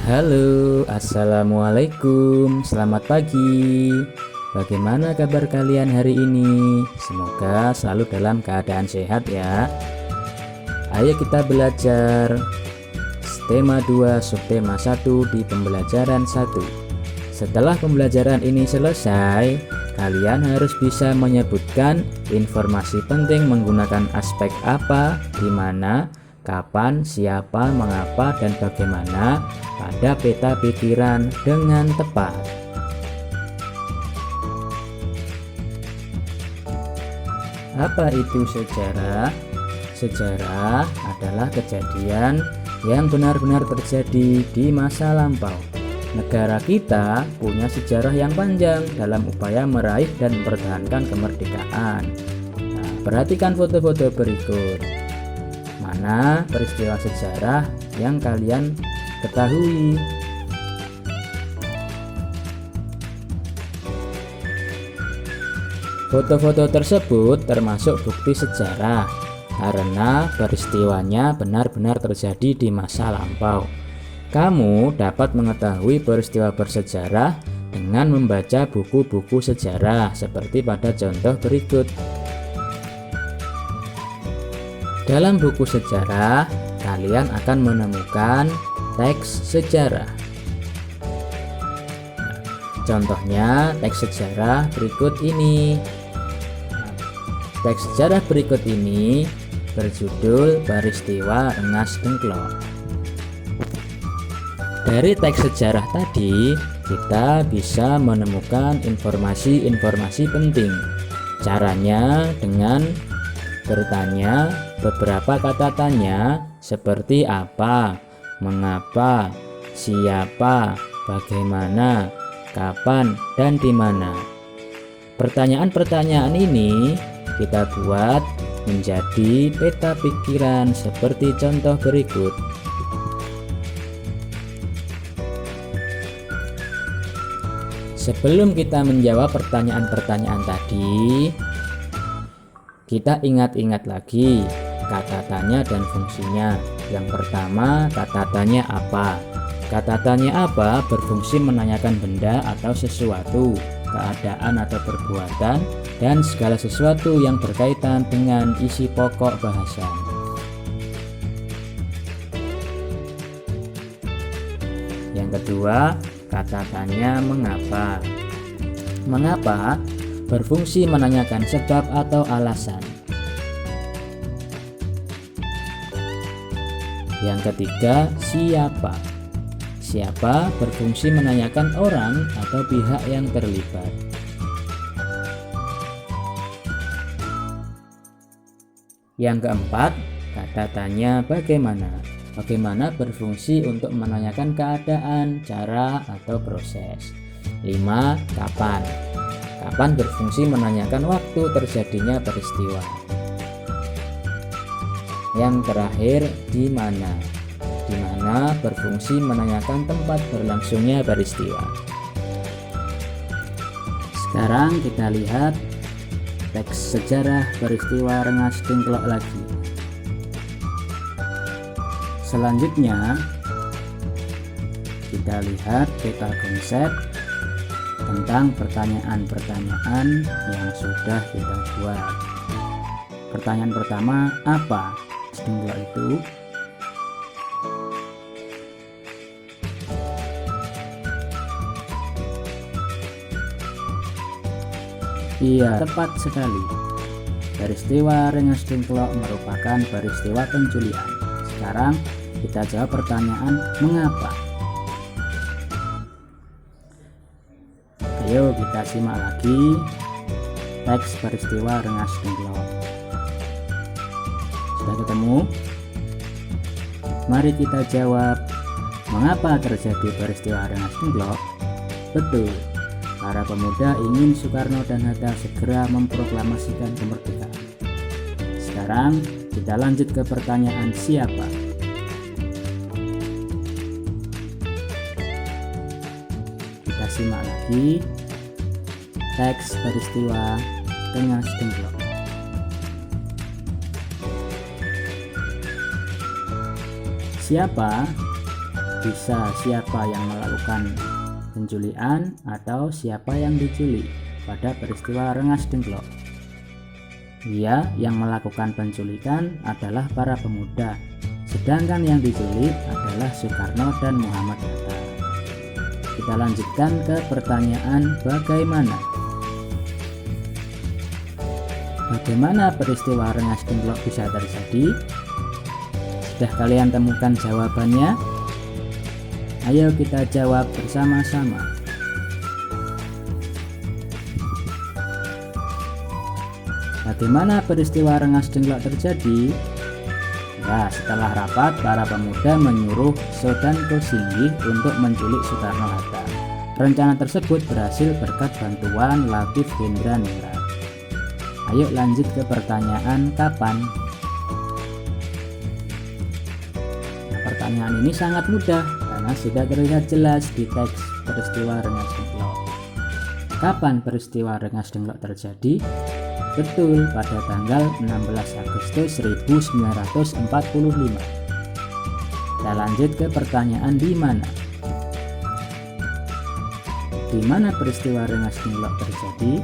Halo, assalamualaikum, selamat pagi. Bagaimana kabar kalian hari ini? Semoga selalu dalam keadaan sehat ya. Ayo kita belajar tema 2 subtema 1 di pembelajaran 1. Setelah pembelajaran ini selesai, kalian harus bisa menyebutkan informasi penting menggunakan aspek apa, di mana, kapan, siapa, mengapa, dan bagaimana pada peta pikiran dengan tepat. Apa itu sejarah? Sejarah adalah kejadian yang benar-benar terjadi di masa lampau. Negara kita punya sejarah yang panjang dalam upaya meraih dan mempertahankan kemerdekaan. Nah, perhatikan foto-foto berikut. Mana peristiwa sejarah yang kalian ketahui? Foto-foto tersebut termasuk bukti sejarah karena peristiwanya benar-benar terjadi di masa lampau. Kamu dapat mengetahui peristiwa bersejarah dengan membaca buku-buku sejarah seperti pada contoh berikut. Dalam buku sejarah, kalian akan menemukan teks sejarah. Contohnya, teks sejarah berikut ini. Teks sejarah berikut ini berjudul Peristiwa Rengas Dengklok. Dari teks sejarah tadi, kita bisa menemukan informasi-informasi penting. Caranya dengan bertanya beberapa kata tanya seperti apa, mengapa, siapa, bagaimana, kapan, dan di mana. Pertanyaan-pertanyaan ini kita buat menjadi peta pikiran seperti contoh berikut. Sebelum kita menjawab pertanyaan-pertanyaan tadi, kita ingat-ingat lagi kata tanya dan fungsinya. Yang pertama, kata tanya apa? Kata tanya apa berfungsi menanyakan benda atau sesuatu, keadaan atau perbuatan, dan segala sesuatu yang berkaitan dengan isi pokok bahasan. Yang kedua, kata tanya mengapa. Mengapa berfungsi menanyakan sebab atau alasan. Yang ketiga, siapa. Siapa berfungsi menanyakan orang atau pihak yang terlibat. Yang keempat, kata tanya bagaimana. Bagaimana berfungsi untuk menanyakan keadaan, cara, atau proses. 5. Kapan. Kapan berfungsi menanyakan waktu terjadinya peristiwa. Yang terakhir, di mana. Di mana berfungsi menanyakan tempat berlangsungnya peristiwa. Sekarang kita lihat teks sejarah peristiwa Rengas Dengklok lagi. Selanjutnya kita lihat peta konsep tentang pertanyaan-pertanyaan yang sudah kita buat. Pertanyaan pertama, apa dengklok itu? Iya, tepat sekali. Peristiwa Rengas Dengklok merupakan peristiwa penculikan. Sekarang kita jawab pertanyaan mengapa. Ayo kita simak lagi teks peristiwa Rengas Dengklok. Sudah ketemu? Mari kita jawab, mengapa terjadi peristiwa Rengas Dengklok? Betul, para pemuda ingin Soekarno dan Hatta segera memproklamasikan kemerdekaan. Sekarang kita lanjut ke pertanyaan siapa. Kita simak lagi teks peristiwa Rengas Dengklok. Siapa? bisa siapa yang melakukan penculikan atau siapa yang diculik pada peristiwa Rengas Dengklok. Ia yang melakukan penculikan adalah para pemuda, sedangkan yang diculik adalah Soekarno dan Muhammad Hatta. Kita lanjutkan ke pertanyaan bagaimana peristiwa Rengas Dengklok bisa terjadi? Sudah kalian temukan jawabannya? Ayo kita jawab bersama-sama. Bagaimana peristiwa Rengas Dengklok terjadi? Ya, setelah rapat, para pemuda menyuruh Soedanko Singgih untuk menculik Soekarno-Hatta. Rencana tersebut berhasil berkat bantuan Latif Hendra-Ningrat. Ayo lanjut ke pertanyaan kapan. Nah, pertanyaan ini sangat mudah karena sudah terlihat jelas di teks peristiwa Rengas Dengklok. Kapan peristiwa Rengas Dengklok terjadi? Betul, pada tanggal 16 Agustus 1945. Kita lanjut ke pertanyaan di mana. Di mana peristiwa Rengas Dengklok terjadi?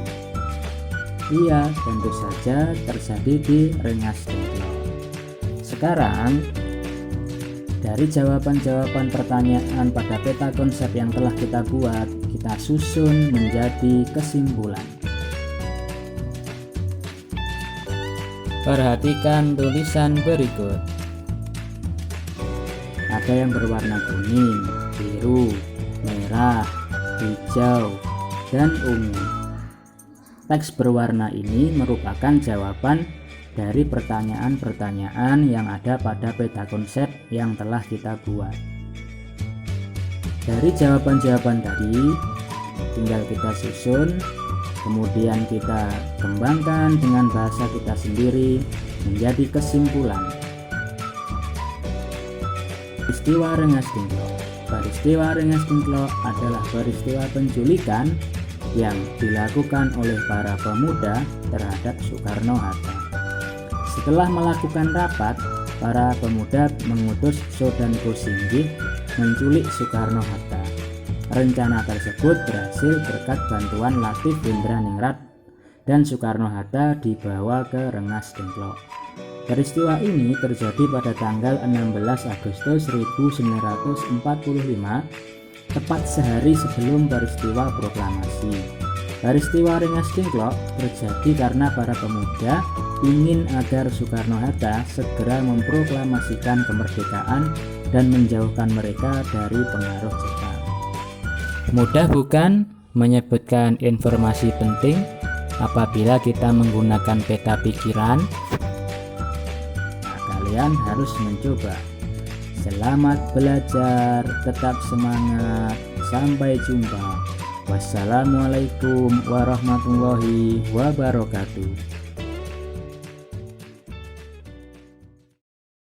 Iya, tentu saja terjadi di Rengas Dengklok. Sekarang, dari jawaban-jawaban pertanyaan pada peta konsep yang telah kita buat, kita susun menjadi kesimpulan. Perhatikan tulisan berikut. Ada yang berwarna kuning, biru, merah, hijau, dan ungu. Teks berwarna ini merupakan jawaban dari pertanyaan-pertanyaan yang ada pada peta konsep yang telah kita buat. Dari jawaban-jawaban tadi, tinggal kita susun, kemudian kita kembangkan dengan bahasa kita sendiri menjadi kesimpulan. Peristiwa Rengas Dengklok. Peristiwa Rengas Dengklok adalah peristiwa penculikan yang dilakukan oleh para pemuda terhadap Soekarno-Hatta. Setelah melakukan rapat, para pemuda mengutus Soedanko Singgih menculik Soekarno-Hatta. Rencana tersebut berhasil berkat bantuan Latif Hendra-Ningrat dan Soekarno-Hatta dibawa ke Rengas Dengklok. Peristiwa ini terjadi pada tanggal 16 Agustus 1945, tepat sehari sebelum peristiwa proklamasi. Peristiwa Rengas Dengklok terjadi karena para pemuda ingin agar Soekarno-Hatta segera memproklamasikan kemerdekaan dan menjauhkan mereka dari pengaruh Jepang. Mudah bukan menyebutkan informasi penting apabila kita menggunakan peta pikiran? Nah, kalian harus mencoba. Selamat belajar, tetap semangat, sampai jumpa. Wassalamualaikum warahmatullahi wabarakatuh.